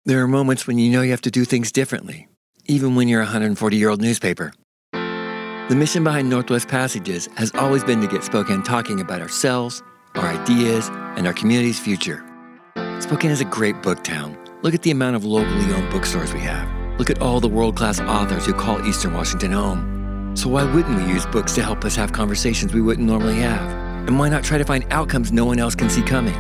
There are moments when you know you have to do things differently, even when you're a 140-year-old newspaper. The mission behind Northwest Passages has always been to get Spokane talking about ourselves, our ideas, and our community's future. Spokane is a great book town. Look at the amount of locally owned bookstores we have. Look at all the world-class authors who call Eastern Washington home. So why wouldn't we use books to help us have conversations we wouldn't normally have? And why not try to find outcomes no one else can see coming?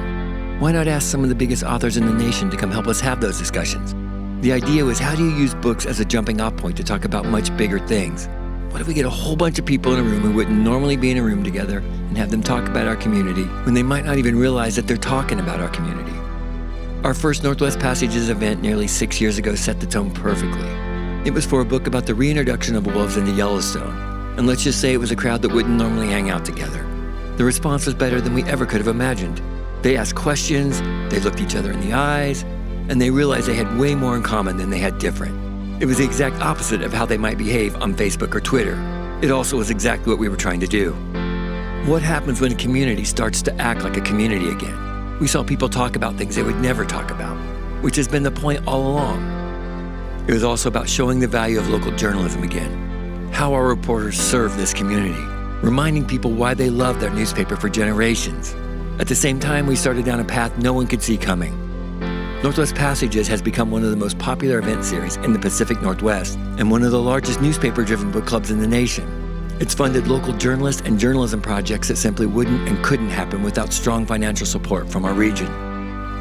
Why not ask some of the biggest authors in the nation to come help us have those discussions? The idea was, how do you use books as a jumping-off point to talk about much bigger things? What if we get a whole bunch of people in a room who wouldn't normally be in a room together and have them talk about our community when they might not even realize that they're talking about our community? Our first Northwest Passages event nearly 6 years ago set the tone perfectly. It was for a book about the reintroduction of wolves into Yellowstone, and let's just say it was a crowd that wouldn't normally hang out together. The response was better than we ever could have imagined. They asked questions, they looked each other in the eyes, and they realized they had way more in common than they had different. It was the exact opposite of how they might behave on Facebook or Twitter. It also was exactly what we were trying to do. What happens when a community starts to act like a community again? We saw people talk about things they would never talk about, which has been the point all along. It was also about showing the value of local journalism again, how our reporters serve this community, reminding people why they love their newspaper for generations. At the same time, we started down a path no one could see coming. Northwest Passages has become one of the most popular event series in the Pacific Northwest and one of the largest newspaper-driven book clubs in the nation. It's funded local journalists and journalism projects that simply wouldn't and couldn't happen without strong financial support from our region.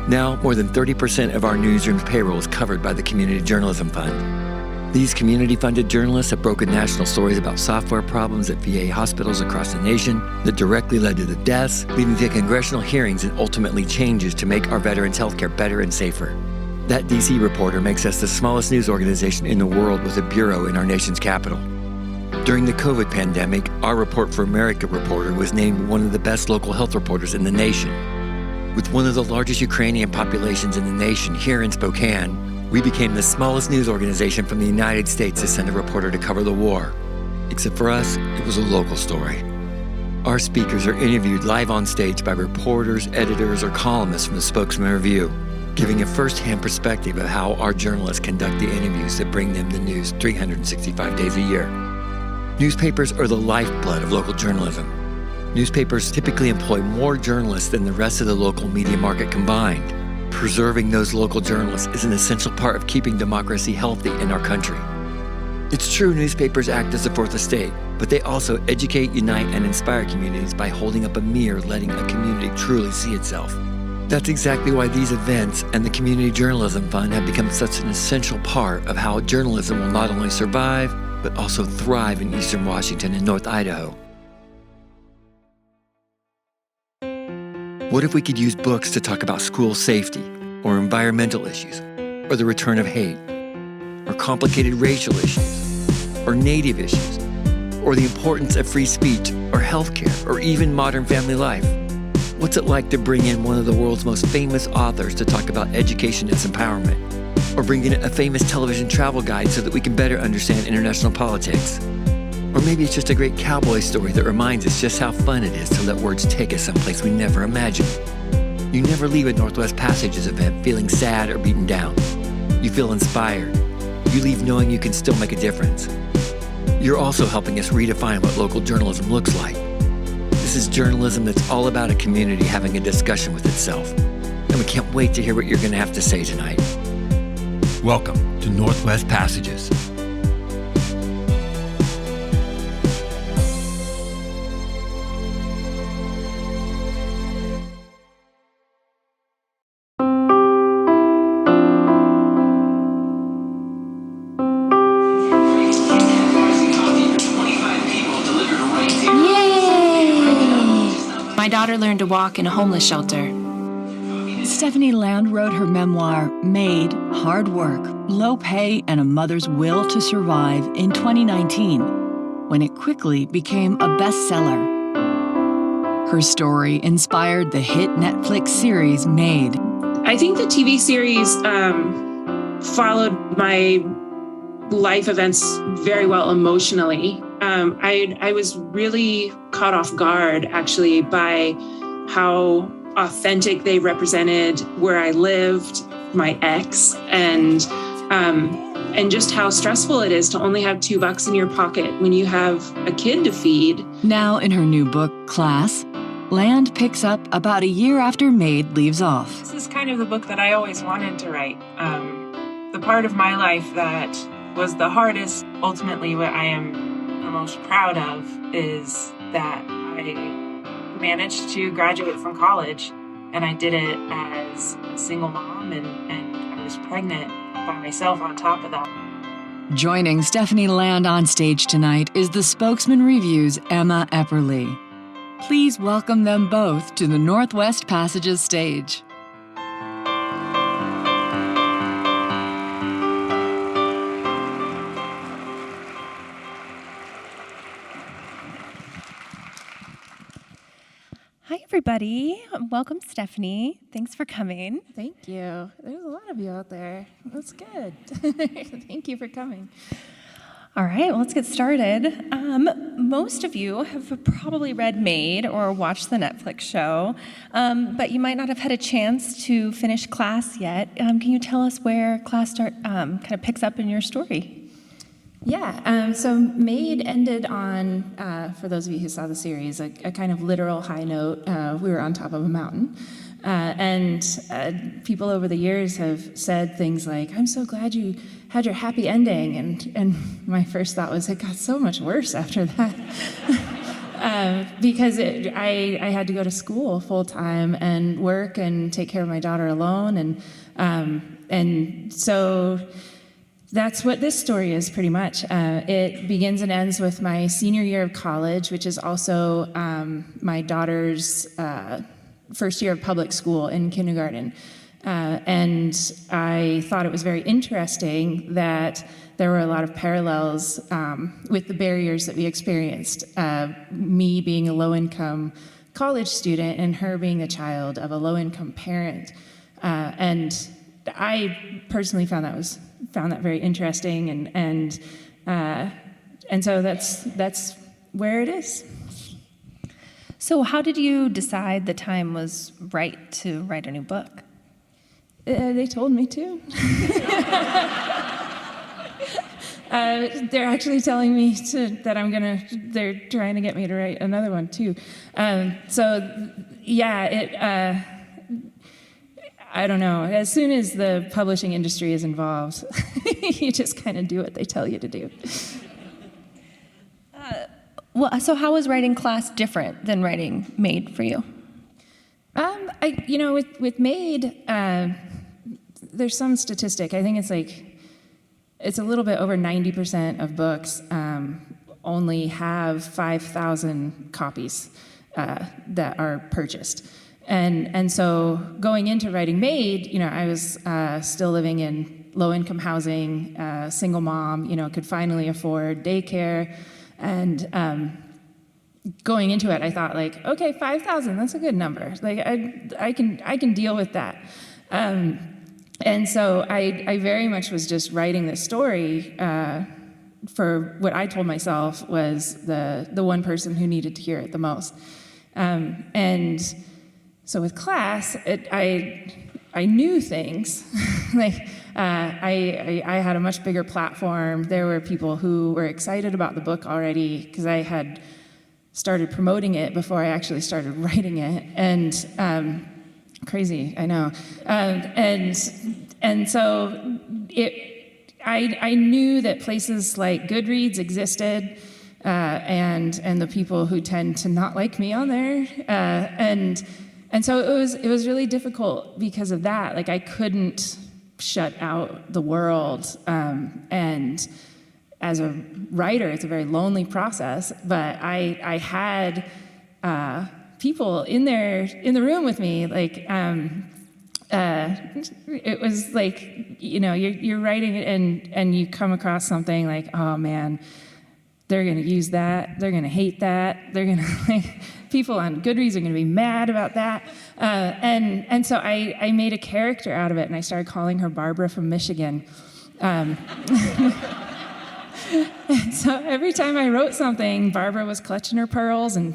Now, more than 30% of our newsroom's payroll is covered by the Community Journalism Fund. These community-funded journalists have broken national stories about software problems at VA hospitals across the nation that directly led to the deaths, leading to congressional hearings and ultimately changes to make our veterans' healthcare better and safer. That DC reporter makes us the smallest news organization in the world with a bureau in our nation's capital. During the COVID pandemic, our Report for America reporter was named one of the best local health reporters in the nation. With one of the largest Ukrainian populations in the nation here in Spokane, we became the smallest news organization from the United States to send a reporter to cover the war. Except for us, it was a local story. Our speakers are interviewed live on stage by reporters, editors, or columnists from the Spokesman-Review, giving a first-hand perspective of how our journalists conduct the interviews that bring them the news 365 days a year. Newspapers are the lifeblood of local journalism. Newspapers typically employ more journalists than the rest of the local media market combined. Preserving those local journalists is an essential part of keeping democracy healthy in our country. It's true newspapers act as a fourth estate, but they also educate, unite, and inspire communities by holding up a mirror, letting a community truly see itself. That's exactly why these events and the Community Journalism Fund have become such an essential part of how journalism will not only survive, but also thrive in Eastern Washington and North Idaho. What if we could use books to talk about school safety, or environmental issues, or the return of hate, or complicated racial issues, or Native issues, or the importance of free speech, or healthcare, or even modern family life? What's it like to bring in one of the world's most famous authors to talk about education and empowerment, or bring in a famous television travel guide so that we can better understand international politics? Or maybe it's just a great cowboy story that reminds us just how fun it is to let words take us someplace we never imagined. You never leave a Northwest Passages event feeling sad or beaten down. You feel inspired. You leave knowing you can still make a difference. You're also helping us redefine what local journalism looks like. This is journalism that's all about a community having a discussion with itself. And we can't wait to hear what you're going to have to say tonight. Welcome to Northwest Passages. My daughter learned to walk in a homeless shelter. Stephanie Land wrote her memoir, Maid, Hard Work, Low Pay, and a Mother's Will to Survive in 2019, when it quickly became a bestseller. Her story inspired the hit Netflix series Maid. I think the TV series followed my life events very well emotionally. I was really caught off guard, actually, by how authentic they represented where I lived, my ex, and just how stressful it is to only have $2 in your pocket when you have a kid to feed. Now in her new book, Class, Land picks up about a year after Maid leaves off. This is kind of the book that I always wanted to write. The part of my life that was the hardest, ultimately what I am the most proud of, is that I managed to graduate from college, and I did it as a single mom, and I was pregnant by myself on top of that. Joining Stephanie Land on stage tonight is the Spokesman-Review's Emma Epperly. Please welcome them both to the Northwest Passages stage. Hi, everybody. Welcome, Stephanie. Thanks for coming. Thank you. There's a lot of you out there. That's good. Thank you for coming. All right, well, let's get started. Most of you have probably read Maid or watched the Netflix show, but you might not have had a chance to finish Class yet. Can you tell us where Class kind of picks up in your story? Yeah, so Maid ended on, for those of you who saw the series, a kind of literal high note. We were on top of a mountain. And people over the years have said things like, "I'm so glad you had your happy ending." And my first thought was, it got so much worse after that. Because I had to go to school full time and work and take care of my daughter alone. And so that's what this story is pretty much. It begins and ends with my senior year of college, which is also my daughter's first year of public school in kindergarten. And I thought it was very interesting that there were a lot of parallels with the barriers that we experienced. Me being a low-income college student and her being the child of a low-income parent. And I personally found that very interesting, and so that's where it is. So how did you decide the time was right to write a new book? They told me to. They're actually telling me that they're trying to get me to write another one too. I don't know. As soon as the publishing industry is involved, you just kind of do what they tell you to do. So how was writing Class different than writing Maid for you? With Maid, there's some statistic. I think it's a little bit over 90% of books only have 5,000 copies that are purchased. And so going into writing Maid, I was still living in low-income housing, single mom, could finally afford daycare. And going into it, I thought okay, 5,000, that's a good number. I can deal with that. And so I very much was just writing this story for what I told myself was the one person who needed to hear it the most. And so with Class, I knew things. I had a much bigger platform. There were people who were excited about the book already because I had started promoting it before I actually started writing it. And crazy, I know. And so I knew that places like Goodreads existed, and the people who tend to not like me on there, and so it was really difficult because of that. I couldn't shut out the world, and as a writer, it's a very lonely process. But I had people in the room with me. It was you're writing it and you come across something like, oh man, they're going to use that. They're going to hate that. They're going to people on Goodreads are going to be mad about that. And so I made a character out of it, and I started calling her Barbara from Michigan. So every time I wrote something, Barbara was clutching her pearls and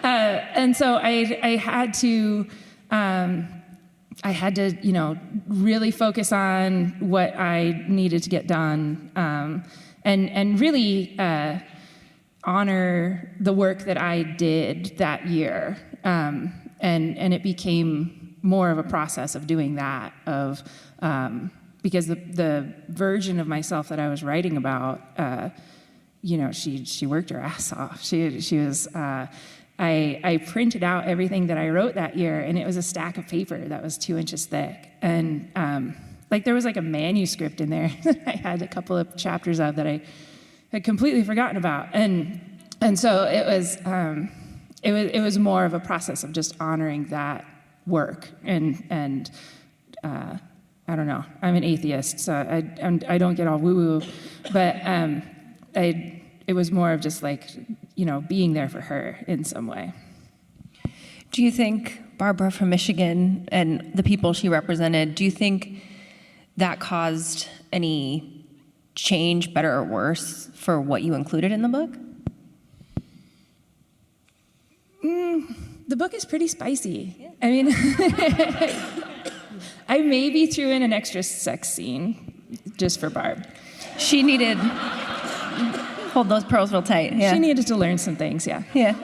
and so I had to I had to, really focus on what I needed to get done, and really honor the work that I did that year. And it became more of a process of doing that, because the version of myself that I was writing about, she worked her ass off. She was. I printed out everything that I wrote that year, and it was a stack of paper that was 2 inches thick. And there was a manuscript in there that I had a couple of chapters of that I had completely forgotten about. And so it was more of a process of just honoring that work. And I don't know, I'm an atheist, so I don't get all woo-woo, but it was more of just being there for her in some way. Do you think Barbara from Michigan and the people she represented, do you think that caused any change, better or worse, for what you included in the book? The book is pretty spicy. Yeah. I mean, I maybe threw in an extra sex scene just for Barb. She needed... Hold those pearls real tight. Yeah. She needed to learn some things, yeah. Yeah.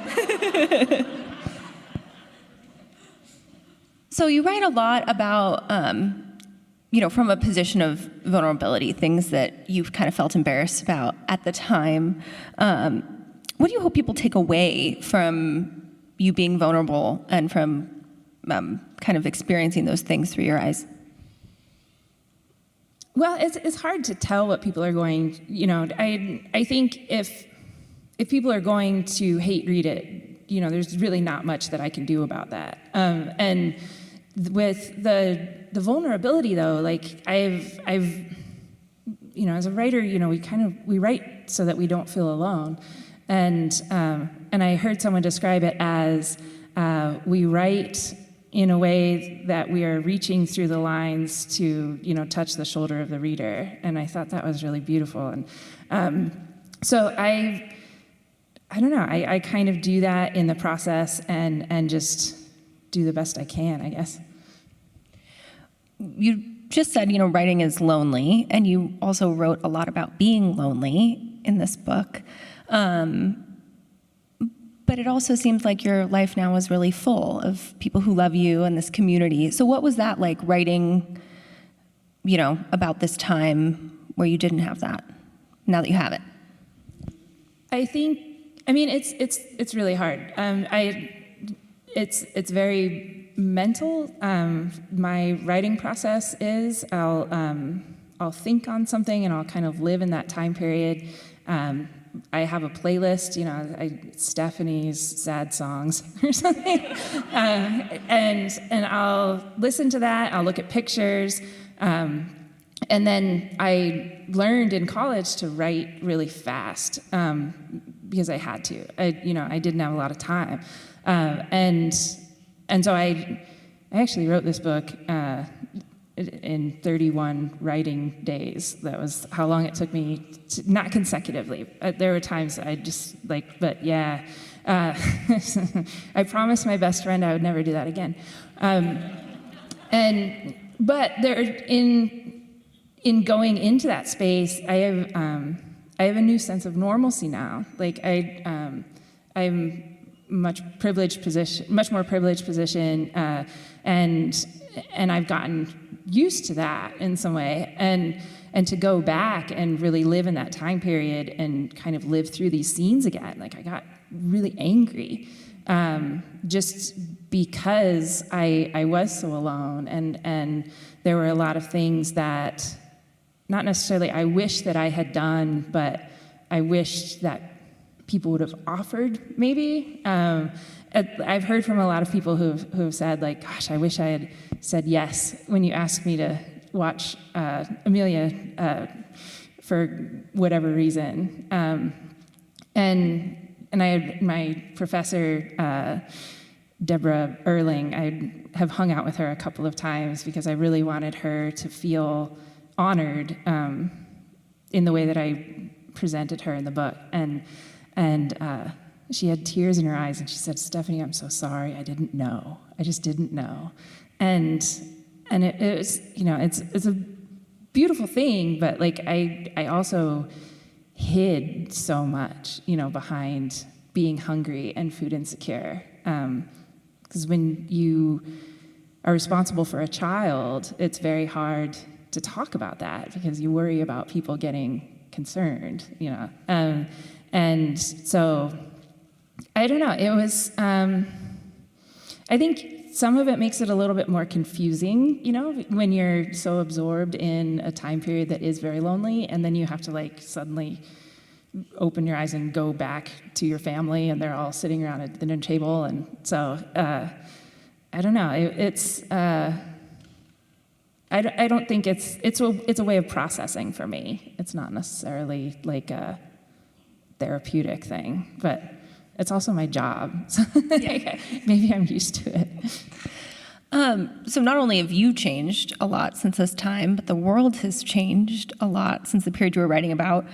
So you write a lot about, from a position of vulnerability, things that you've kind of felt embarrassed about at the time. What do you hope people take away from you being vulnerable and from kind of experiencing those things through your eyes? Well, it's hard to tell what people are going, I think if people are going to hate read it, there's really not much that I can do about that. And with the vulnerability though, I've as a writer, we write so that we don't feel alone. And I heard someone describe it as we write in a way that we are reaching through the lines to, touch the shoulder of the reader. And I thought that was really beautiful. And so I don't know, I kind of do that in the process and just do the best I can, I guess. You just said, writing is lonely, and you also wrote a lot about being lonely in this book. But it also seems like your life now is really full of people who love you and this community. So what was that like writing, about this time where you didn't have that, now that you have it? It's really hard. It's very mental. My writing process is I'll think on something and I'll kind of live in that time period. I have a playlist, Stephanie's sad songs or something, and I'll listen to that. I'll look at pictures, and then I learned in college to write really fast because I had to. I didn't have a lot of time, and so I actually wrote this book in 31 writing days. That was how long it took me, not consecutively. There were times I just but yeah. I promised my best friend I would never do that again. But there, in going into that space, I have a new sense of normalcy now. I'm much more privileged position, and I've gotten used to that in some way, and to go back and really live in that time period and kind of live through these scenes again. I got really angry just because I was so alone, and there were a lot of things that not necessarily I wish that I had done, but I wished that people would have offered maybe. I've heard from a lot of people who've said, gosh, I wish I had said yes when you asked me to watch Amelia for whatever reason. And I had my professor, Deborah Erling, I have hung out with her a couple of times because I really wanted her to feel honored in the way that I presented her in the book. And she had tears in her eyes, and she said, "Stephanie, I'm so sorry. I didn't know. I just didn't know." And it was, it's a beautiful thing, but like I also hid so much, behind being hungry and food insecure. Because when you are responsible for a child, it's very hard to talk about that because you worry about people getting concerned, and so I don't know. It was, I think some of it makes it a little bit more confusing, when you're so absorbed in a time period that is very lonely, and then you have to like suddenly open your eyes and go back to your family, and they're all sitting around a dinner table, and so I don't know. It's I don't think it's a way of processing for me. It's not necessarily like a therapeutic thing, but it's also my job. So maybe I'm used to it. So not only have you changed a lot since this time, but the world has changed a lot since the period you were writing about.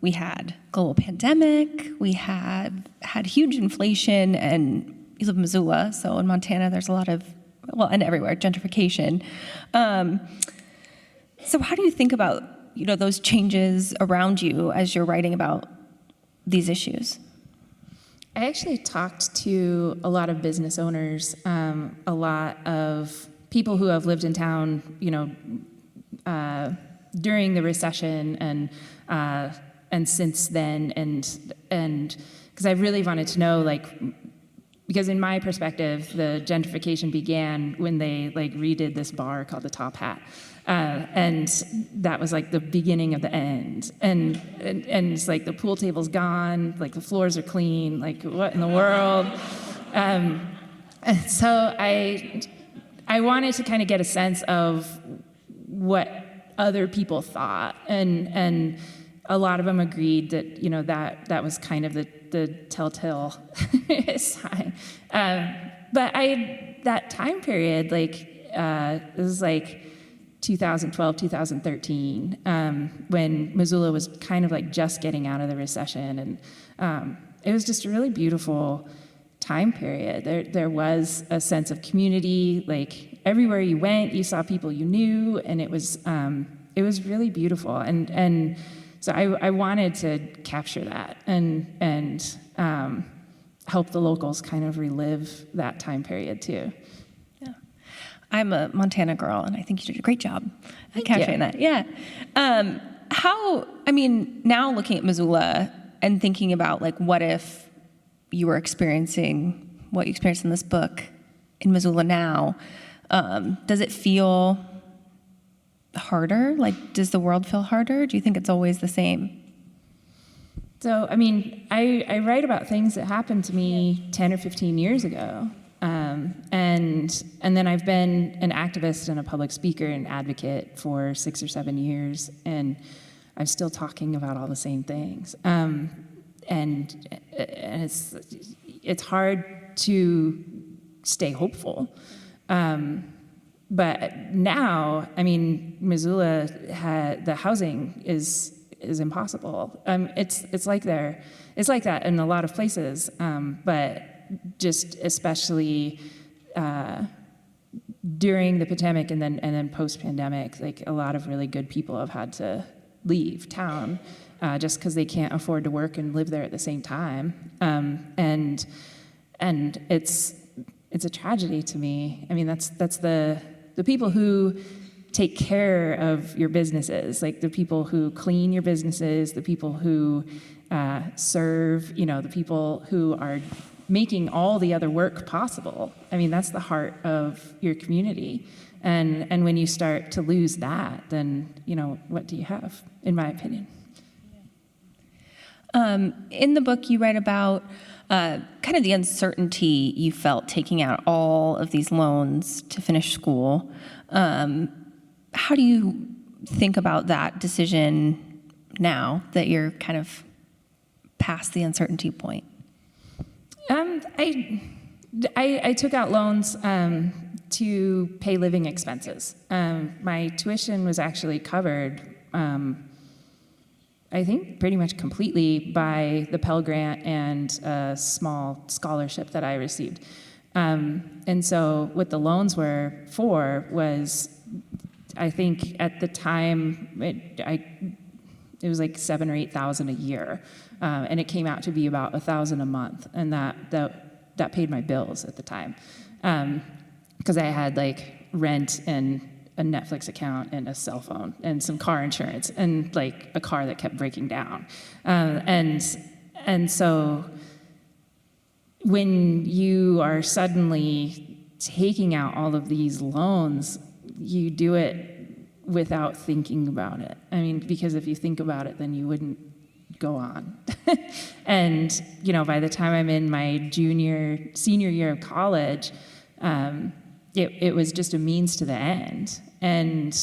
We had global pandemic, we had huge inflation, and you live in Missoula, so in Montana there's a lot of, and everywhere, gentrification. So how do you think about, those changes around you as you're writing about these issues? I actually talked to a lot of business owners, a lot of people who have lived in town, during the recession and since then, and because I really wanted to know, because in my perspective, the gentrification began when they redid this bar called the Top Hat, and that was the beginning of the end. And it's the pool table's gone, the floors are clean, what in the world? And so I wanted to kind of get a sense of what other people thought, and a lot of them agreed that that was kind of the telltale sign. But that time period, it was 2012, 2013, when Missoula was kind of just getting out of the recession, and it was just a really beautiful time period. There was a sense of community. Everywhere you went, you saw people you knew, and it was really beautiful. And so I wanted to capture that and help the locals kind of relive that time period too. Yeah, I'm a Montana girl, and I think you did a great job at capturing that. Yeah. Now looking at Missoula and thinking about what if you were experiencing what you experienced in this book in Missoula now, does it feel harder? Does the world feel harder? Do you think it's always the same? So, I write about things that happened to me 10 or 15 years ago. And then I've been an activist and a public speaker and advocate for 6 or 7 years, and I'm still talking about all the same things. And it's hard to stay hopeful. But now, Missoula the housing is impossible. It's like that in a lot of places, but just especially during the pandemic and then post-pandemic, a lot of really good people have had to leave town just because they can't afford to work and live there at the same time, and it's a tragedy to me. That's the people who take care of your businesses, the people who clean your businesses, the people who serve, the people who are making all the other work possible. That's the heart of your community. And when you start to lose that, then, what do you have, in my opinion? In the book, you write about kind of the uncertainty you felt taking out all of these loans to finish school. How do you think about that decision now that you're kind of past the uncertainty point? I took out loans to pay living expenses. My tuition was actually covered. I think, pretty much completely by the Pell Grant and a small scholarship that I received. And so what the loans were for was, I think at the time, it was like $7,000 or $8,000 a year, and it came out to be about $1,000 a month, and that paid my bills at the time, because I had like rent and a Netflix account and a cell phone and some car insurance and like a car that kept breaking down, and so when you are suddenly taking out all of these loans, you do it without thinking about it. I mean, because if you think about it, then you wouldn't go on. And, by the time I'm in my senior year of college, it was just a means to the end. And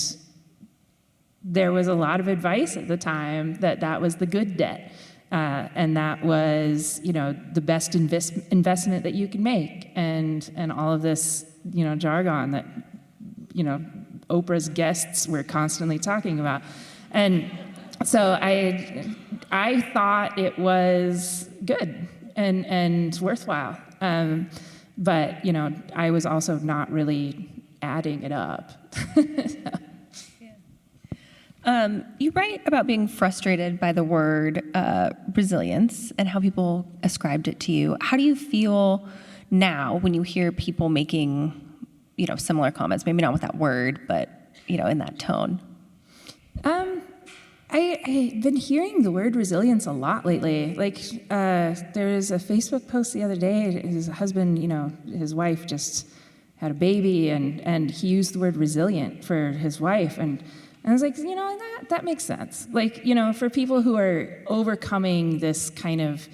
there was a lot of advice at the time that was the good debt. And that was, the best investment that you can make, and all of this, jargon that, Oprah's guests were constantly talking about. And so I thought it was good and worthwhile. But, I was also not really adding it up. You write about being frustrated by the word resilience and how people ascribed it to you. How do you feel now when you hear people making, similar comments, maybe not with that word, but, in that tone? I've been hearing the word resilience a lot lately. Like, there was a Facebook post the other day, his husband, his wife just had a baby, and he used the word resilient for his wife, and I was like, that makes sense. Like, for people who are overcoming this kind of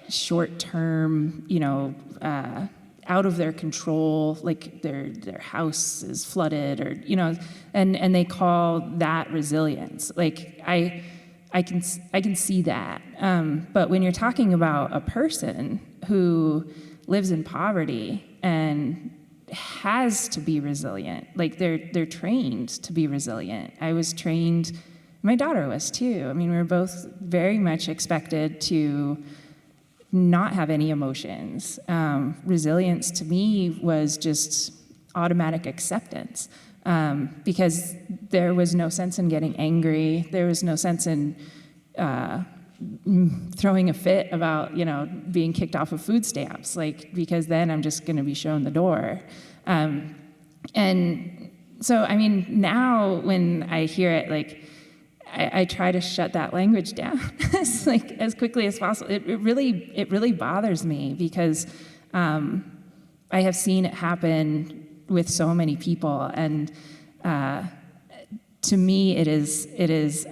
short-term, out of their control, like their house is flooded, or and they call that resilience. Like I can see that. But when you're talking about a person who lives in poverty and has to be resilient, like they're trained to be resilient. I was trained, my daughter was too. I mean, we were both very much expected to not have any emotions. Resilience to me was just automatic acceptance, because there was no sense in getting angry. There was no sense in throwing a fit about, being kicked off of food stamps, because then I'm just going to be shown the door. And so, I mean, now when I hear it, I try to shut that language down as quickly as possible. It really bothers me, because I have seen it happen with so many people, and to me, it is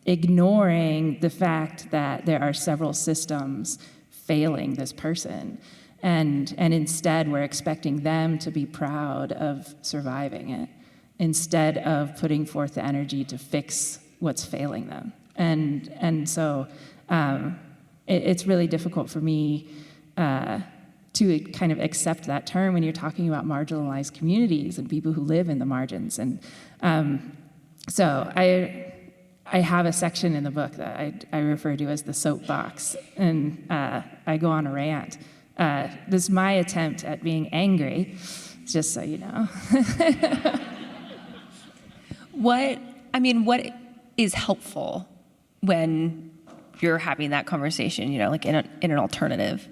ignoring the fact that there are several systems failing this person, and instead we're expecting them to be proud of surviving it, instead of putting forth the energy to fix what's failing them. And so it's really difficult for me to kind of accept that term when you're talking about marginalized communities and people who live in the margins. And so I have a section in the book that I refer to as the soapbox, and I go on a rant. This is my attempt at being angry, just so you know. What is helpful when you're having that conversation, like in an alternative?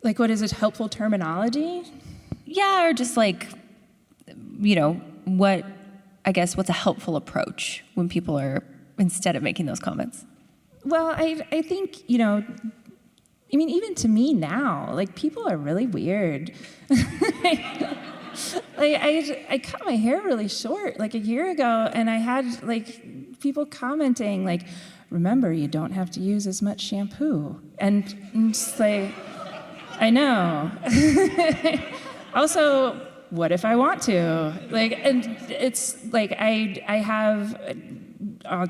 Like, what is it, helpful terminology? Yeah, or just what's a helpful approach when people are, instead of making those comments? Well, I think, even to me now, people are really weird. I cut my hair really short a year ago, and I had people commenting remember, you don't have to use as much shampoo. And I'm just I know. Also, what if I want to? And it's I have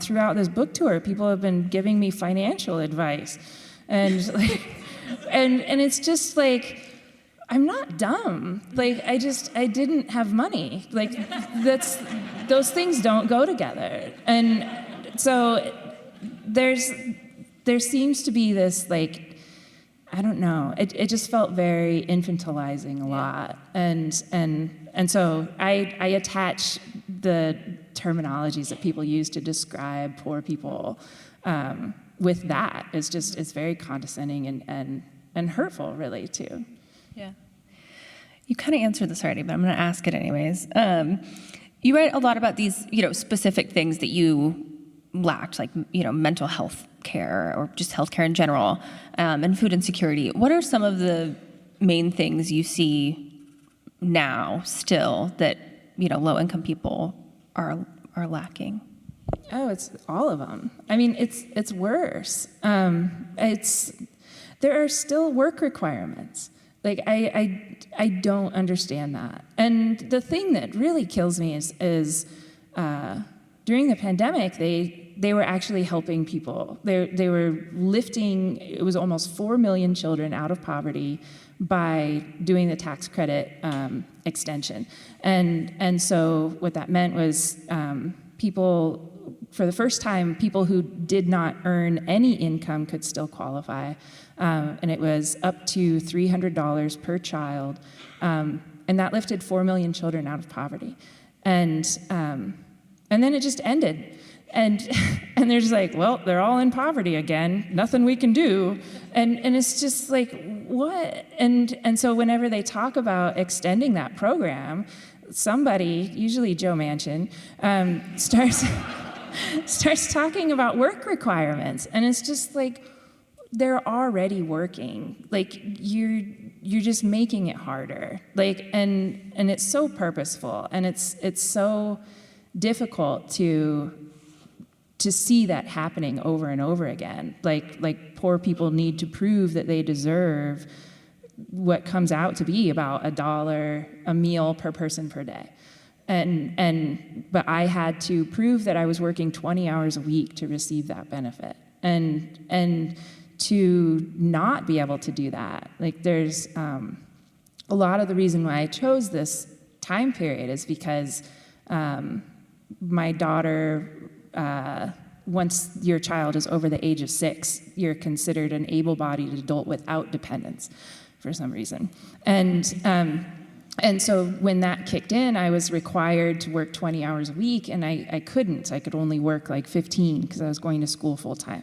throughout this book tour, people have been giving me financial advice, and and it's just I'm not dumb. I didn't have money. Those things don't go together. And So there seems to be this, like, I don't know, it just felt very infantilizing a lot. And so I attach the terminologies that people use to describe poor people with that. It's very condescending and hurtful, really, too. Yeah. You kind of answered this already, but I'm going to ask it anyways. You write a lot about these, specific things that you lacked, like, mental health care or just healthcare in general, and food insecurity. What are some of the main things you see now still that, low-income people are lacking? Oh, it's all of them. I mean, it's worse. There are still work requirements. Like, I don't understand that. And the thing that really kills me is during the pandemic, they were actually helping people. They were lifting, it was almost 4 million children out of poverty by doing the tax credit extension. And so what that meant was people, for the first time, people who did not earn any income could still qualify. And it was up to $300 per child. And that lifted 4 million children out of poverty. And then it just ended. And they're just like, well, they're all in poverty again. Nothing we can do. And it's just like, what? And so whenever they talk about extending that program, somebody, usually Joe Manchin, starts talking about work requirements. And it's just like, they're already working. Like, you're just making it harder. Like, and it's so purposeful, and it's so difficult to see that happening over and over again. Like poor people need to prove that they deserve what comes out to be about $1 a meal per person per day. But I had to prove that I was working 20 hours a week to receive that benefit. And to not be able to do that, like, there's a lot of the reason why I chose this time period is because my daughter, once your child is over the age of 6, you're considered an able-bodied adult without dependence for some reason. And so when that kicked in, I was required to work 20 hours a week, and I couldn't. I could only work like 15 because I was going to school full time.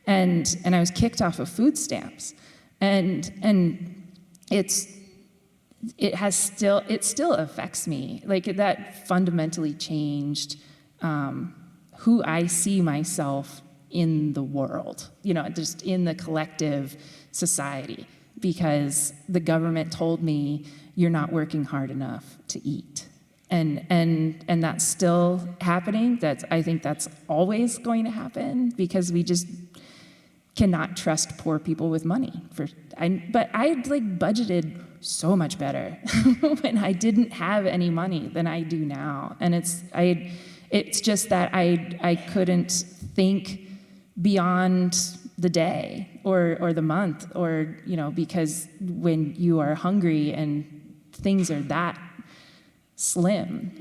And I was kicked off of food stamps. And it still affects me. Like, that fundamentally changed who I see myself in the world, just in the collective society, because the government told me you're not working hard enough to eat. And that's still happening. I think that's always going to happen, because we just cannot trust poor people with money. But I budgeted so much better when I didn't have any money than I do now. And it's just that I couldn't think beyond the day or the month, or because when you are hungry and things are that slim,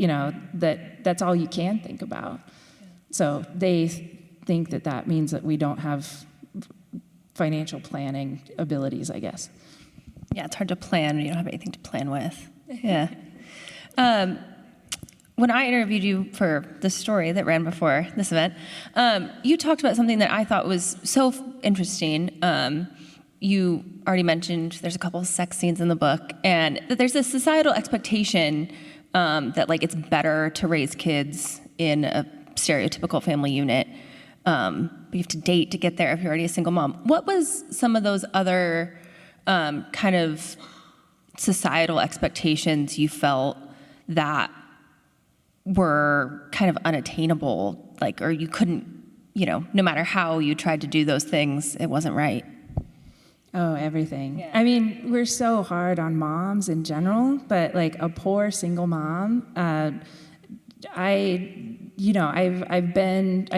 that's all you can think about. So they think that means that we don't have financial planning abilities, I guess. Yeah, it's hard to plan when you don't have anything to plan with. Yeah. When I interviewed you for the story that ran before this event, you talked about something that I thought was so interesting. You already mentioned there's a couple of sex scenes in the book, and that there's a societal expectation that, like, it's better to raise kids in a stereotypical family unit. But you have to date to get there if you're already a single mom. What was some of those other kind of societal expectations you felt that were kind of unattainable, or you couldn't, no matter how you tried to do those things, it wasn't right? Oh, everything. Yeah. I mean, we're so hard on moms in general, but like a poor single mom, I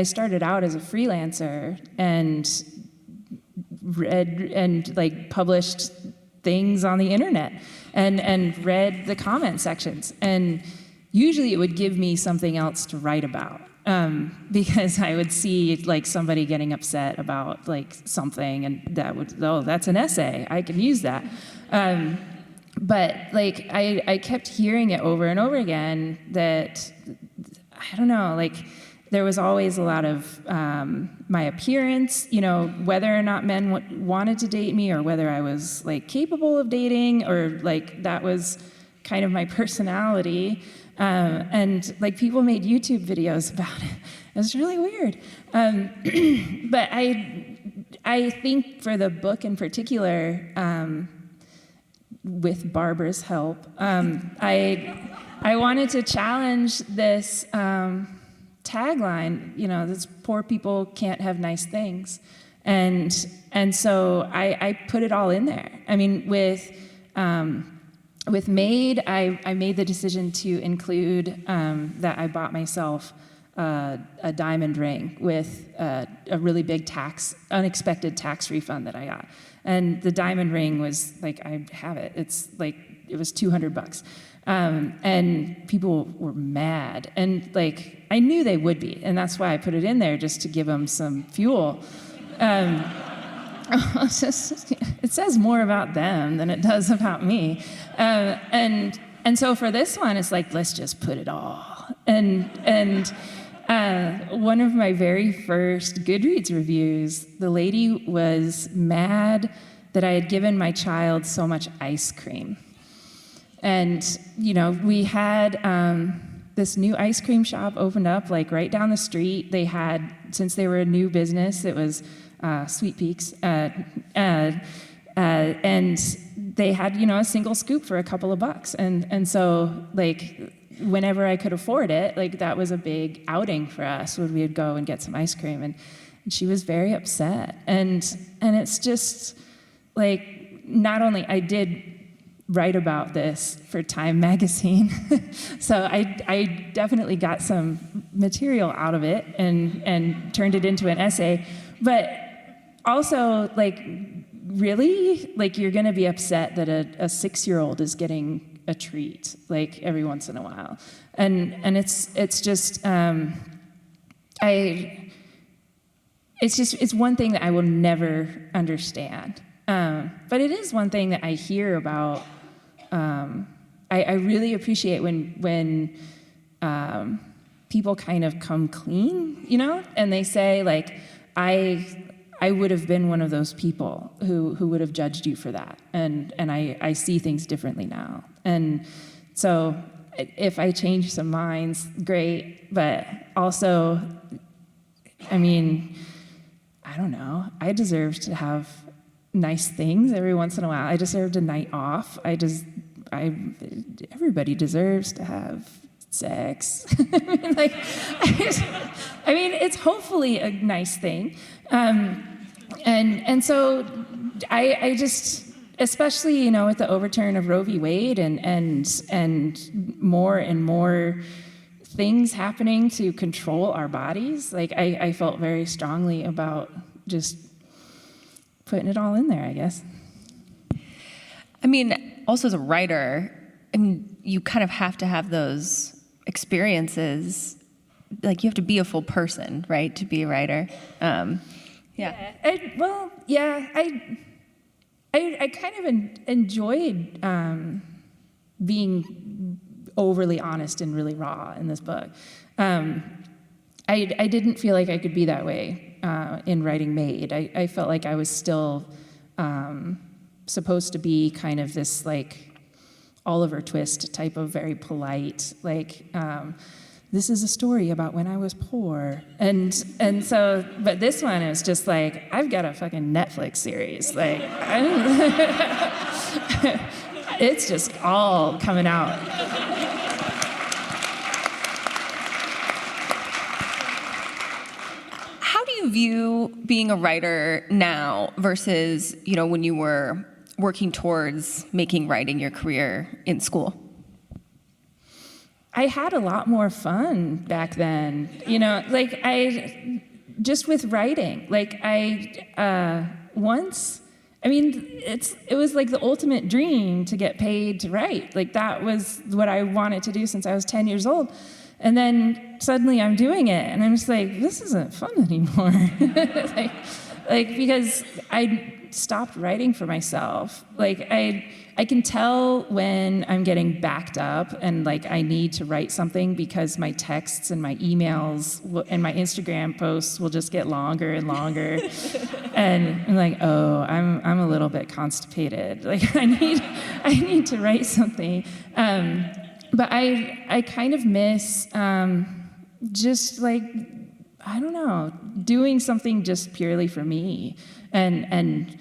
started out as a freelancer and read and published things on the internet and read the comment sections. And usually it would give me something else to write about. because I would see like somebody getting upset about like something, and that would, oh, that's an essay, I can use that. But like I kept hearing it over and over again that, I don't know, like there was always a lot of my appearance, you know, whether or not men wanted to date me or whether I was like capable of dating, or like that was kind of my personality. And like people made YouTube videos about it. It was really weird. But I think for the book in particular, with Barbara's help, I wanted to challenge this tagline, you know, this poor people can't have nice things. And so I put it all in there. I mean, with Maid, I made the decision to include that I bought myself a diamond ring with a really big unexpected tax refund that I got. And the diamond ring was like, I have it. It's like, it was $200. And people were mad. And like, I knew they would be. And that's why I put it in there, just to give them some fuel. It says more about them than it does about me. And so for this one, it's like, let's just put it all. And one of my very first Goodreads reviews, the lady was mad that I had given my child so much ice cream. And, you know, we had this new ice cream shop opened up, like right down the street. They had, since they were a new business, it was Sweet Peaks. And they had, you know, a single scoop for a couple of bucks. And so, like, whenever I could afford it, like, that was a big outing for us when we would go and get some ice cream. And she was very upset. And it's just, like, not only I did write about this for Time magazine, so I definitely got some material out of it and turned it into an essay, but also, like, really, like, you're gonna be upset that a 6-year-old is getting a treat, like, every once in a while, and it's just it's one thing that I will never understand, but it is one thing that I hear about. I really appreciate when people kind of come clean, you know, and they say, like, I would have been one of those people who would have judged you for that, and I see things differently now. And so if I change some minds, great, but also, I mean, I don't know, I deserve to have nice things every once in a while. I deserved a night off. Everybody deserves to have sex. I mean, it's hopefully a nice thing. And so I just, especially, you know, with the overturn of Roe v. Wade and more things happening to control our bodies, like, I felt very strongly about just putting it all in there, I guess. I mean, also as a writer, I mean, you kind of have to have those experiences. Like, you have to be a full person, right, to be a writer. Yeah. I kind of enjoyed being overly honest and really raw in this book. I didn't feel like I could be that way in writing Maid. I felt like I was still supposed to be kind of this, like, Oliver Twist type of very polite, like, this is a story about when I was poor. And so, but this one is just like, I've got a fucking Netflix series. Like, it's just all coming out. How do you view being a writer now versus, you know, when you were working towards making writing your career in school? I had a lot more fun back then, you know, like, just with writing, like, once, I mean, it was like the ultimate dream to get paid to write. Like, that was what I wanted to do since I was 10 years old. And then suddenly I'm doing it, and I'm just like, this isn't fun anymore. Because I stopped writing for myself. Like, I can tell when I'm getting backed up and like I need to write something because my texts and my emails and my Instagram posts will just get longer and longer. And I'm like, oh, I'm a little bit constipated. Like, I need to write something. But I kind of miss just like, I don't know, doing something just purely for me, and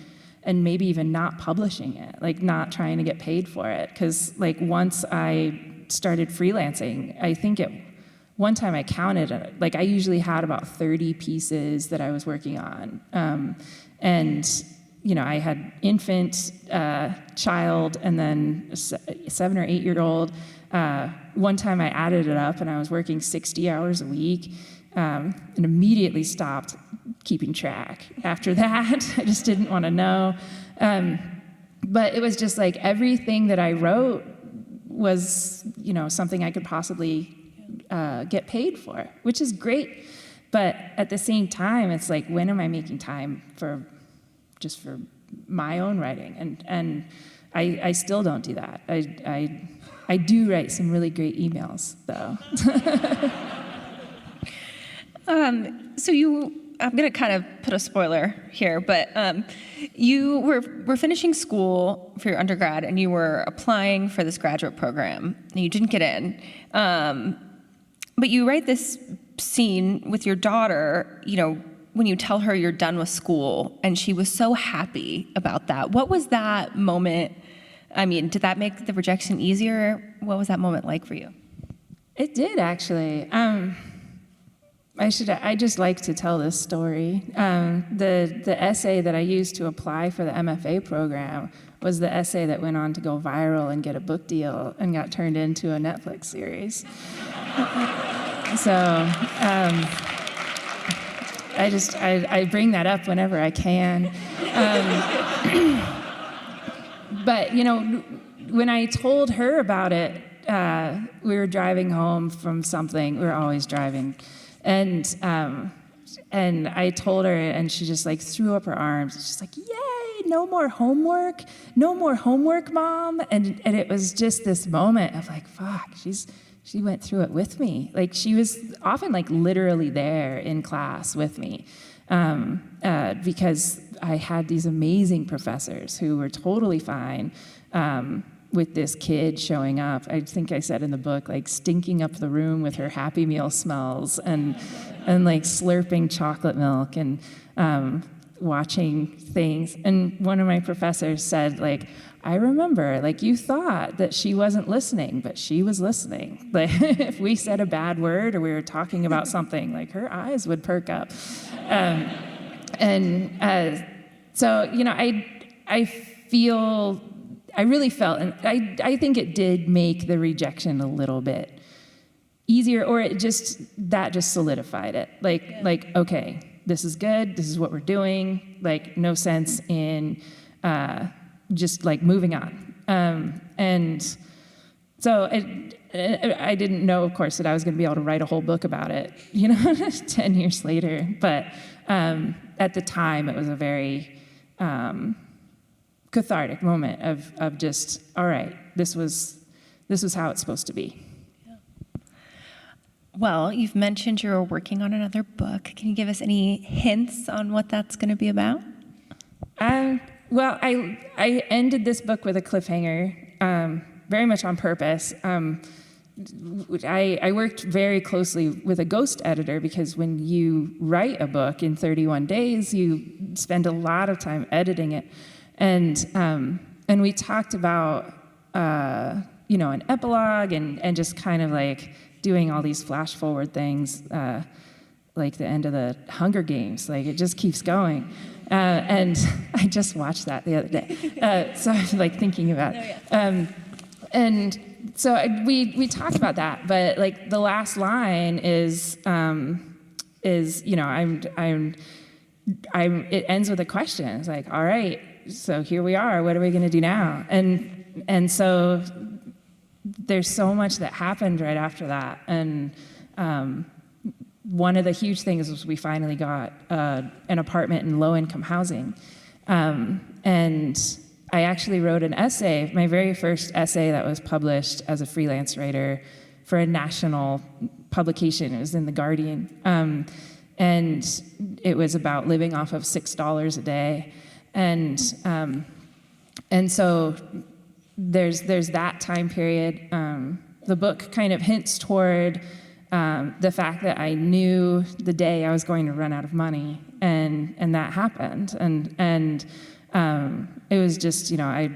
maybe even not publishing it, like not trying to get paid for it. Because like once I started freelancing, I think one time I counted, like I usually had about 30 pieces that I was working on. And you know, I had infant, child, and then a 7 or 8 year old. One time I added it up and I was working 60 hours a week, and immediately stopped keeping track after that. I just didn't want to know. But it was just like everything that I wrote was, you know, something I could possibly get paid for, which is great. But at the same time, it's like, when am I making time for my own writing? And I still don't do that. I do write some really great emails, though. I'm going to kind of put a spoiler here, but you were finishing school for your undergrad, and you were applying for this graduate program, and you didn't get in. But you write this scene with your daughter, you know, when you tell her you're done with school, and she was so happy about that. What was that moment? I mean, did that make the rejection easier? What was that moment like for you? It did, actually. I just like to tell this story. The essay that I used to apply for the MFA program was the essay that went on to go viral and get a book deal and got turned into a Netflix series. So I bring that up whenever I can. But, you know, when I told her about it, we were driving home from something. We were always driving. And I told her, and she just like threw up her arms. She's like, "Yay! No more homework! No more homework, Mom!" And it was just this moment of like, "Fuck!" She went through it with me. Like, she was often like literally there in class with me, because I had these amazing professors who were totally fine with this kid showing up. I think I said in the book, like stinking up the room with her Happy Meal smells and like slurping chocolate milk and watching things. And one of my professors said, like, "I remember, like, you thought that she wasn't listening, but she was listening. Like, if we said a bad word or we were talking about something, like, her eyes would perk up." So, you know, I really felt, and I think it did make the rejection a little bit easier, or it just solidified it. Like, okay, this is good, this is what we're doing, like, no sense in just like moving on. And so I didn't know, of course, that I was going to be able to write a whole book about it, you know, 10 years later. But at the time, it was a very cathartic moment of just, all right, this was how it's supposed to be. Well, you've mentioned you're working on another book. Can you give us any hints on what that's going to be about? Well, I ended this book with a cliffhanger, very much on purpose. I worked very closely with a ghost editor, because when you write a book in 31 days, you spend a lot of time editing it. And we talked about, you know, an epilogue and just kind of like doing all these flash forward things, like the end of the Hunger Games. Like, it just keeps going. And I just watched that the other day. So I'm like thinking about it. And so we talked about that, but like the last line is you know, it ends with a question. It's like, all right, so here we are. What are we going to do now? And so there's so much that happened right after that, and one of the huge things was we finally got an apartment in low-income housing. And I actually wrote an essay, my very first essay that was published as a freelance writer for a national publication. It was in The Guardian. And it was about living off of $6 a day. And so there's that time period. The book kind of hints toward the fact that I knew the day I was going to run out of money, and that happened. And it was just, I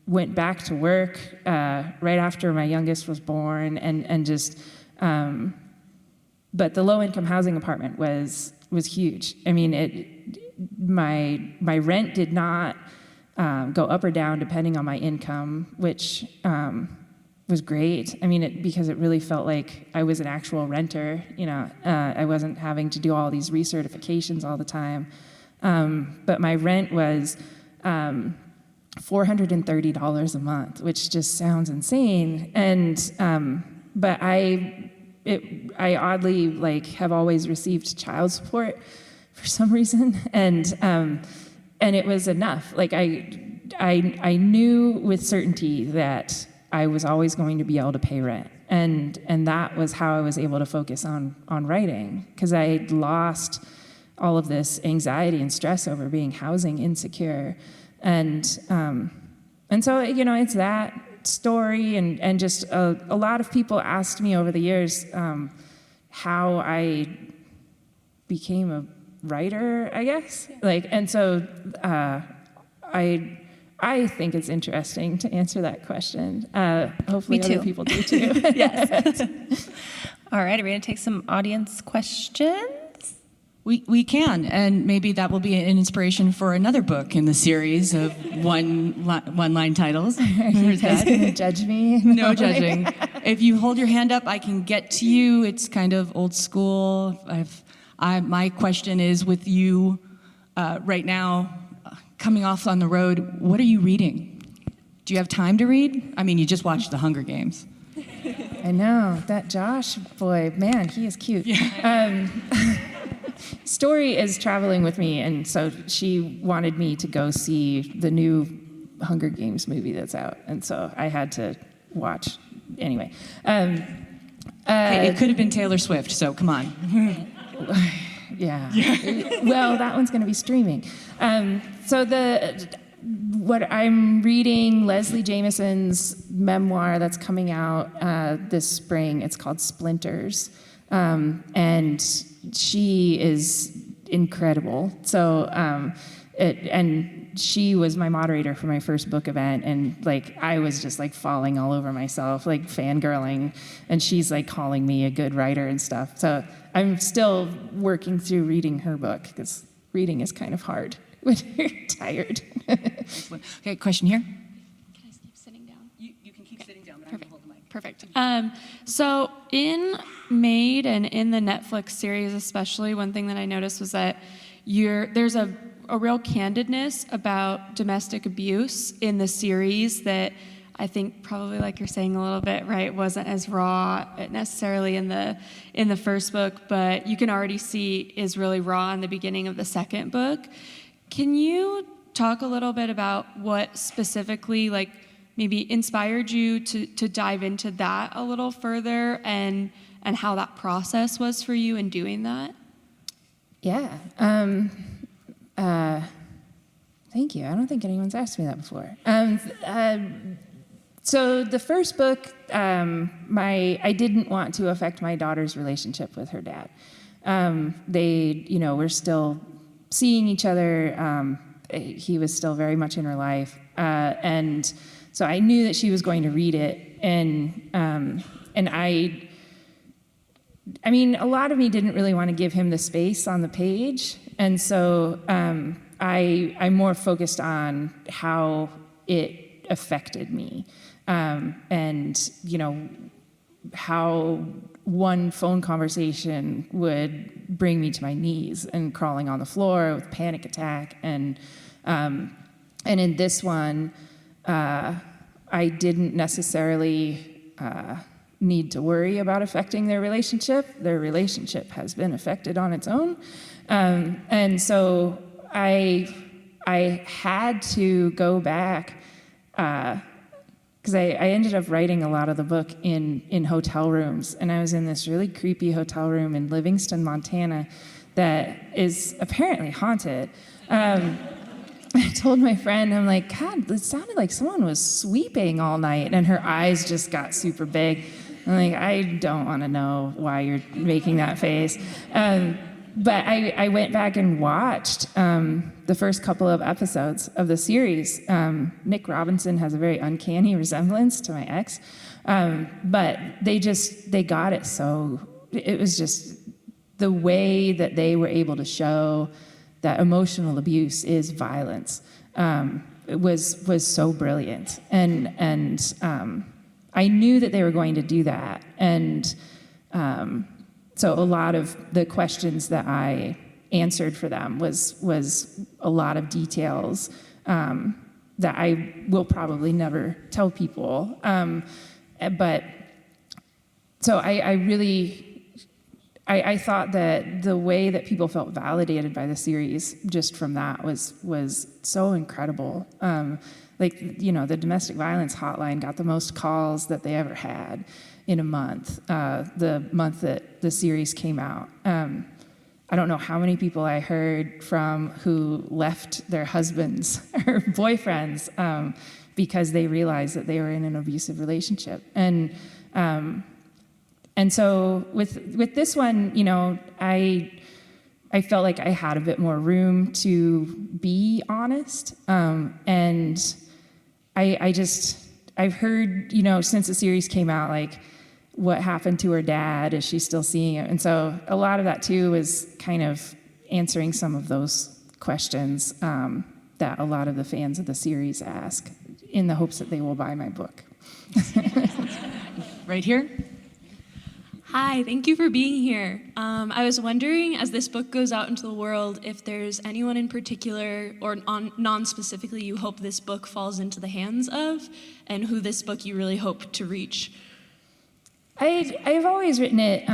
went back to work right after my youngest was born, and just, but the low-income housing apartment was huge. I mean, my rent did not go up or down depending on my income, which was great. I mean, because it really felt like I was an actual renter. I wasn't having to do all these recertifications all the time. But my rent was $430 a month, which just sounds insane. And but I oddly have always received child support for some reason, and it was enough. I knew with certainty that I was always going to be able to pay rent, and that was how I was able to focus on writing, because I had lost all of this anxiety and stress over being housing insecure, and so it's that story, and just a lot of people asked me over the years how I became a writer, I guess, and so I think it's interesting to answer that question. Hopefully other people do too. Yes. All right, are we going to take some audience questions? We can, and maybe that will be an inspiration for another book in the series of one-line titles. Are you guys going to judge me? No judging. If you hold your hand up, I can get to you. It's kind of old school. My question is, with you right now, coming off on the road, what are you reading? Do you have time to read? I mean, you just watched The Hunger Games. I know. That Josh boy, man, he is cute. Yeah. Story is traveling with me, and so she wanted me to go see the new Hunger Games movie that's out, and so I had to watch. Anyway. Hey, it could have been Taylor Swift, so come on. Yeah. Well, that one's going to be streaming. So what I'm reading, Leslie Jamison's memoir that's coming out this spring. It's called Splinters, and she is incredible. So, and she was my moderator for my first book event, and I was just falling all over myself, fangirling, and she's calling me a good writer and stuff. So I'm still working through reading her book, because reading is kind of hard when you're tired. Okay, question here. Can I keep sitting down? You can keep sitting down, but Perfect. I can hold the mic. Perfect. So in Maid and in the Netflix series especially, one thing that I noticed was that there's a real candidness about domestic abuse in the series that I think probably, like you're saying a little bit, right, wasn't as raw necessarily in the first book, but you can already see is really raw in the beginning of the second book. Can you talk a little bit about what specifically maybe inspired you to dive into that a little further, and how that process was for you in doing that? Yeah. Thank you. I don't think anyone's asked me that before. So the first book, I didn't want to affect my daughter's relationship with her dad. They, were still seeing each other. He was still very much in her life, and so I knew that she was going to read it, and I mean, a lot of me didn't really want to give him the space on the page, and so I'm more focused on how it affected me, and how one phone conversation would bring me to my knees and crawling on the floor with a panic attack, and in this one, I didn't necessarily need to worry about affecting their relationship. Their relationship has been affected on its own. And so I had to go back, because I ended up writing a lot of the book in hotel rooms. And I was in this really creepy hotel room in Livingston, Montana, that is apparently haunted. I told my friend, I'm like, God, it sounded like someone was sweeping all night, and her eyes just got super big. I'm like, I don't want to know why you're making that face. But I went back and watched the first couple of episodes of the series. Nick Robinson has a very uncanny resemblance to my ex, but they got it so, it was just the way that they were able to show that emotional abuse is violence. It was so brilliant, and I knew that they were going to do that, and so a lot of the questions that I answered for them was a lot of details that I will probably never tell people, but so I really. I thought that the way that people felt validated by the series just from that was so incredible. The domestic violence hotline got the most calls that they ever had in a month, the month that the series came out. I don't know how many people I heard from who left their husbands or boyfriends because they realized that they were in an abusive relationship. And so with this one, I felt like I had a bit more room to be honest. And I've heard, since the series came out, like, what happened to her dad? Is she still seeing it? And so a lot of that too was kind of answering some of those questions that a lot of the fans of the series ask in the hopes that they will buy my book. Right here. Hi, thank you for being here. I was wondering, as this book goes out into the world, if there's anyone in particular, or non-specifically, you hope this book falls into the hands of, and who this book you really hope to reach. I've always written it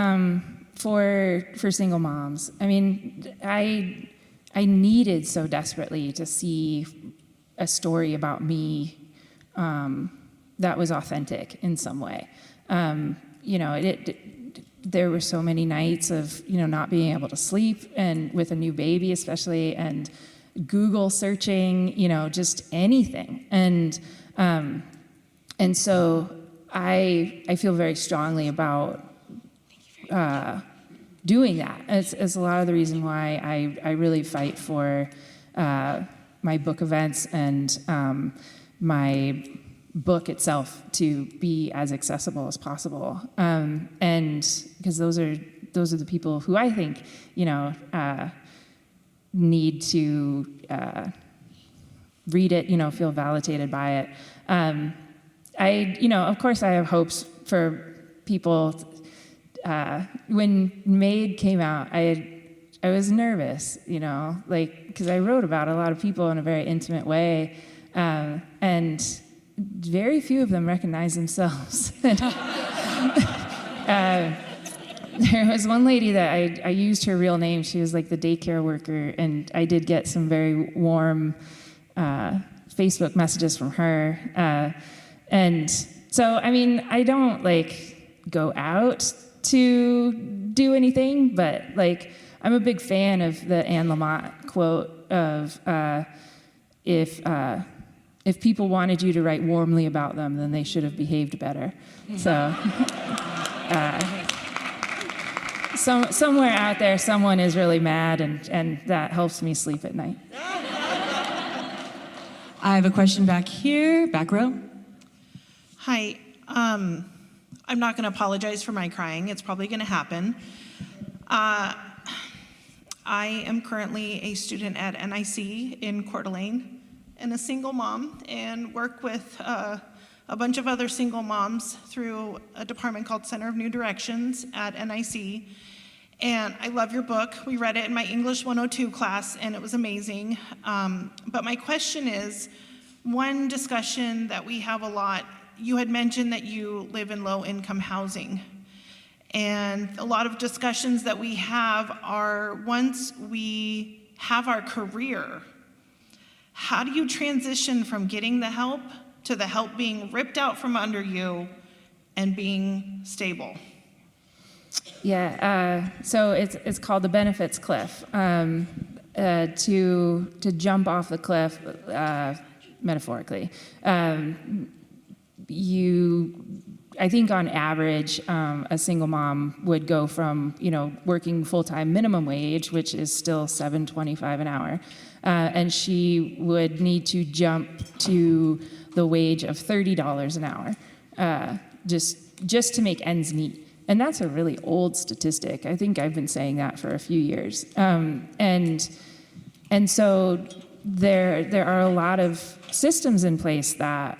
for single moms. I mean, I needed so desperately to see a story about me that was authentic in some way. There were so many nights of, not being able to sleep, and with a new baby especially, and Google searching, just anything. And so I feel very strongly about doing that. It's a lot of the reason why I really fight for my book events and my book itself to be as accessible as possible, and because those are the people who I think need to read it, feel validated by it. Of course, I have hopes for people. When Maid came out, I was nervous, because I wrote about a lot of people in a very intimate way, and very few of them recognize themselves. There was one lady that I used her real name. She was like the daycare worker, and I did get some very warm Facebook messages from her. And so, I don't go out to do anything, but I'm a big fan of the Anne Lamott quote of if people wanted you to write warmly about them, then they should have behaved better. So somewhere out there, someone is really mad, and that helps me sleep at night. I have a question back here, back row. Hi. I'm not going to apologize for my crying. It's probably going to happen. I am currently a student at NIC in Coeur d'Alene, and a single mom, and work with a bunch of other single moms through a department called Center of New Directions at NIC. And I love your book. We read it in my English 102 class, and it was amazing. But my question is, one discussion that we have a lot you had mentioned that you live in low-income housing. And a lot of discussions that we have are, once we have our career, how do you transition from getting the help to the help being ripped out from under you and being stable? Yeah, so it's called the benefits cliff. To jump off the cliff, metaphorically, I think on average, a single mom would go from, working full-time minimum wage, which is still $7.25 an hour, and she would need to jump to the wage of $30 an hour, just to make ends meet. And that's a really old statistic. I think I've been saying that for a few years. And so there are a lot of systems in place that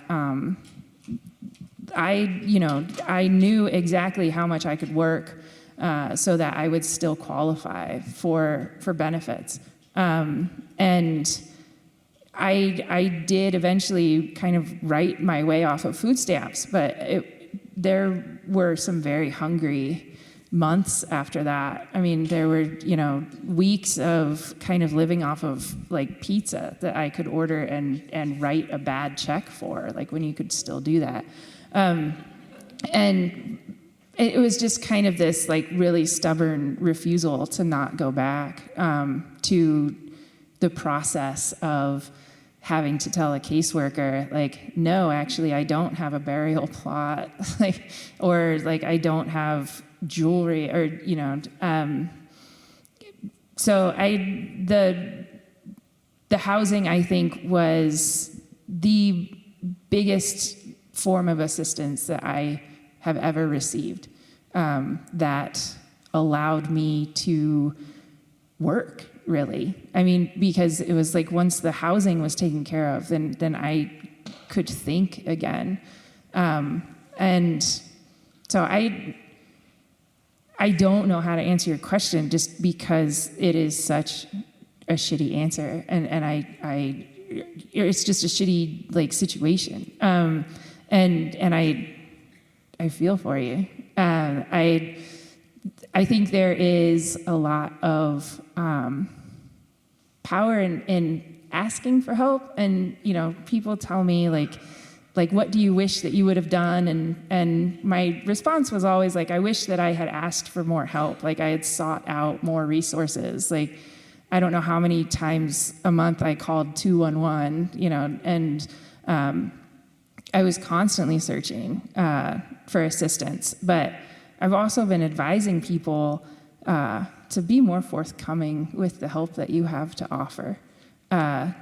I knew exactly how much I could work so that I would still qualify for benefits. And I did eventually kind of write my way off of food stamps, but there were some very hungry months after that. I mean, there were, weeks of kind of living off of like pizza that I could order and write a bad check for, like when you could still do that. And it was just kind of this like really stubborn refusal to not go back to the process of having to tell a caseworker, like, no, actually, I don't have a burial plot, or I don't have jewelry, or So the housing, I think, was the biggest form of assistance that I have ever received, that allowed me to work, really. I mean, because it was like once the housing was taken care of, then I could think again. And so I don't know how to answer your question, just because it is such a shitty answer, and it's just a shitty situation. And I feel for you. I think there is a lot of power in asking for help, and people tell me like what do you wish that you would have done, and my response was always like, I wish that I had asked for more help, like I had sought out more resources. Like, I don't know how many times a month I called 211, and I was constantly searching for assistance. But I've also been advising people to be more forthcoming with the help that you have to offer. I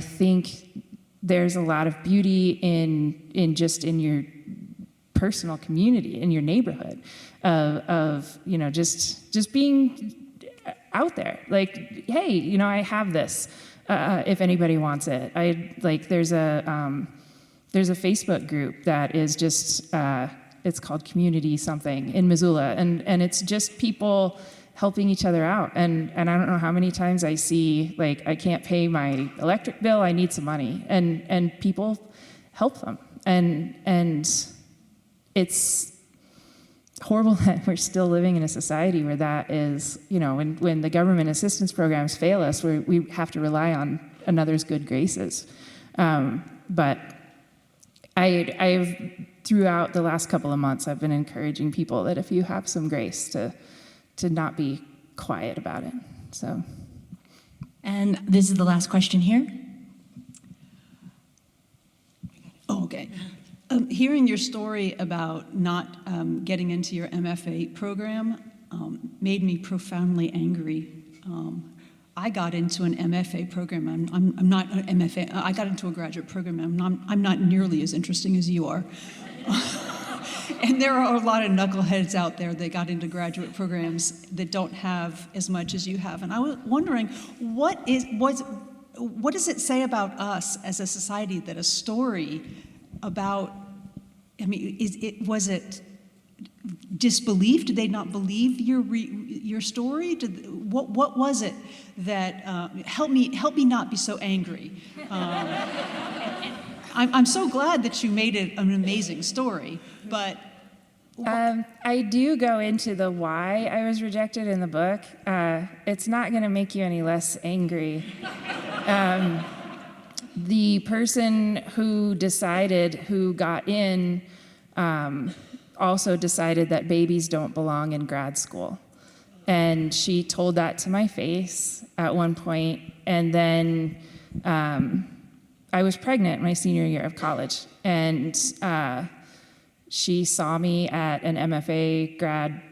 think there's a lot of beauty in your personal community, in your neighborhood, of just being out there. Like, hey, I have this. If anybody wants it, there's a Facebook group that is just it's called Community something in Missoula, and it's just people helping each other out. And I don't know how many times I see, like, I can't pay my electric bill, I need some money, and people help them. And it's horrible that we're still living in a society where that is, when the government assistance programs fail us, we have to rely on another's good graces. But I've throughout the last couple of months, I've been encouraging people that if you have some grace, to not be quiet about it. So. And this is the last question here. Oh, okay. Hearing your story about not getting into your MFA program made me profoundly angry. I got into an MFA program. I'm not an MFA. I got into a graduate program. I'm not nearly as interesting as you are. And there are a lot of knuckleheads out there that got into graduate programs that don't have as much as you have. And I was wondering, what does it say about us as a society that a story about, was it disbelief? Did they not believe your story? What was it that help me not be so angry? I'm so glad that you made it an amazing story, but... I do go into the why I was rejected in the book. It's not going to make you any less angry. The person who got in, also decided that babies don't belong in grad school. And she told that to my face at one point, and then I was pregnant my senior year of college, and she saw me at an MFA grad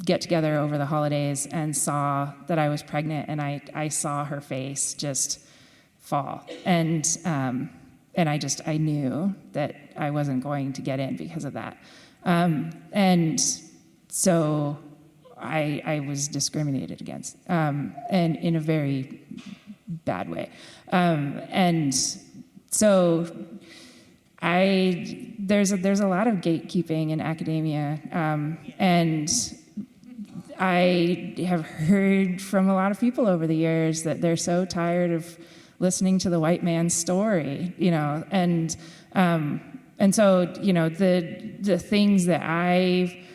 get-together over the holidays and saw that I was pregnant, and I saw her face just fall. And I knew that I wasn't going to get in because of that. And so I was discriminated against, and in a very bad way. And so there's a lot of gatekeeping in academia, and I have heard from a lot of people over the years that they're so tired of listening to the white man's story, and so, the things that I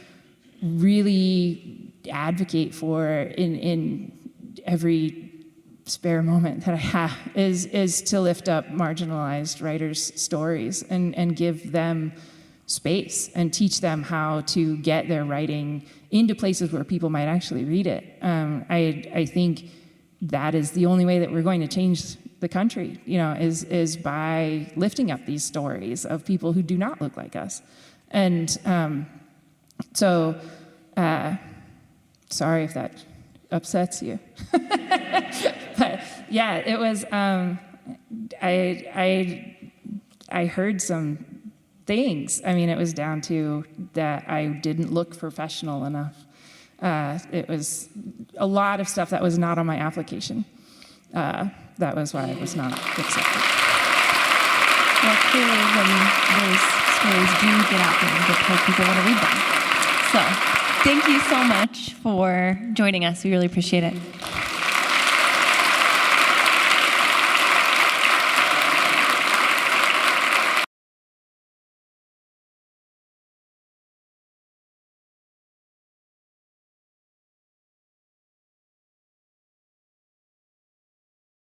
really advocate for in every spare moment that I have is to lift up marginalized writers' stories and give them space and teach them how to get their writing into places where people might actually read it. I think that is the only way that we're going to change the country, is by lifting up these stories of people who do not look like us. And so, sorry if that upsets you. But yeah, it was, I heard some things. I mean, it was down to that I didn't look professional enough. It was a lot of stuff that was not on my application. That was why I was not accepted. Well, clearly when those stories do get out there, people want to read them. So, thank you so much for joining us. We really appreciate it.